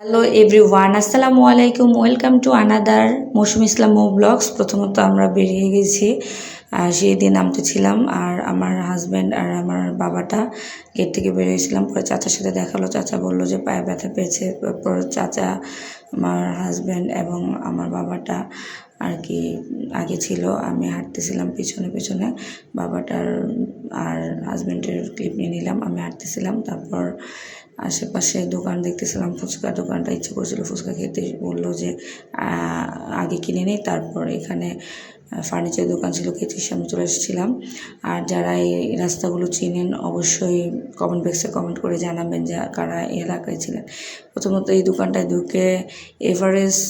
Hello everyone, আসসালামু আলাইকুম। Welcome to another মৌসুম ইসলাম ব্লগস। প্রথমত আমরা বেরিয়ে গেছি, সেই দিন নামতেছিলাম আর আমার হাজব্যান্ড আর আমার বাবাটা গেট থেকে বেরিয়েছিলাম। পরে চাচার সাথে দেখা হলো। চাচা বললো যে পায়ে ব্যথা পেয়েছে। তারপর চাচা, আমার হাজব্যান্ড এবং আমার বাবাটা আর কি আগে ছিল, আমি হাঁটতেছিলাম পিছনে পিছনে। বাবাটার আর হাজব্যান্ডের ক্লিপ নিয়ে নিলাম, আমি হাঁটতেছিলাম। তারপর আশেপাশে দোকান দেখতেছিলাম, ফুচকা দোকানটা ইচ্ছে করছিল ফুচকা খেতে। বললো যে আগে কিনে নিই, তারপর এখানে ফার্নিচার দোকান ছিল, কেচির সামনে চলে এসেছিলাম। আর যারা এই রাস্তাগুলো চিনেন অবশ্যই কমেন্ট বক্সে কমেন্ট করে জানাবেন যে কারা এই এলাকায় ছিলেন। প্রথমত এই দোকানটায় ঢুকে এভারেস্ট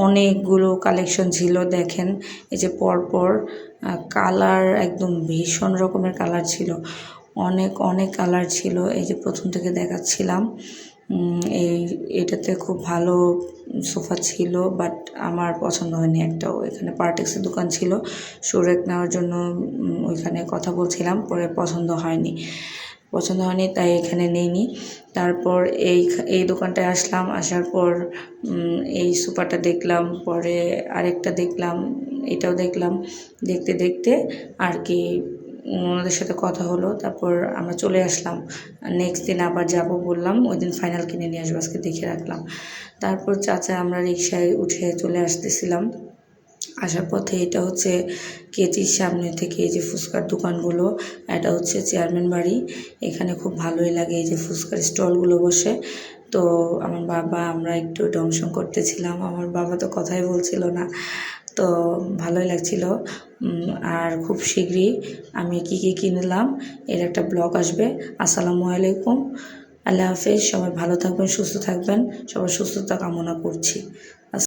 অনেকগুলো কালেকশন ছিল। দেখেন এই যে পরপর কালার, একদম ভীষণ রকমের কালার ছিল, অনেক অনেক কালার ছিল। এই যে প্রথম থেকে দেখাচ্ছিলাম, এটাতে খুব ভালো সোফা ছিল, বাট আমার পছন্দ হয়নি একটাও। এখানে পার্টেক্সের দোকান ছিল, সুরেক নেওয়ার জন্য ওইখানে কথা বলছিলাম, পরে পছন্দ হয়নি, তাই এখানে নেইনি। তারপর এই দোকানটায় আসলাম, আসার পর এই সোফাটা দেখলাম, পরে আরেকটা দেখলাম, এটাও দেখলাম। দেখতে দেখতে আর কি ওনাদের সাথে কথা হলো, তারপর আমরা চলে আসলাম। নেক্সট দিন আবার যাব বললাম, ওই দিন ফাইনাল কিনে নিয়ে আসবো, আজকে দেখে রাখলাম। তারপর চাচা আমরা রিক্সায় উঠে চলে আসতেছিলাম। আসার পথে এটা হচ্ছে কেচির সামনে থেকে এই যে ফুচকার দোকানগুলো, এটা হচ্ছে চেয়ারম্যান বাড়ি। এখানে খুব ভালোই লাগে, এই যে ফুচকার স্টলগুলো বসে। তো আমার বাবা, আমরা একটু ডংশন করতেছিলাম, আমার বাবা তো কথাই বলছিল না, তো ভালোই লাগছিল। আর খুব শীঘ্রই আমি কী কী কিনলাম এর একটা ব্লগ আসবে। আসসালামু আলাইকুম, আল্লাহ হাফেজ। সবাই ভালো থাকবেন, সুস্থ থাকবেন, সবার সুস্থতা কামনা করছি।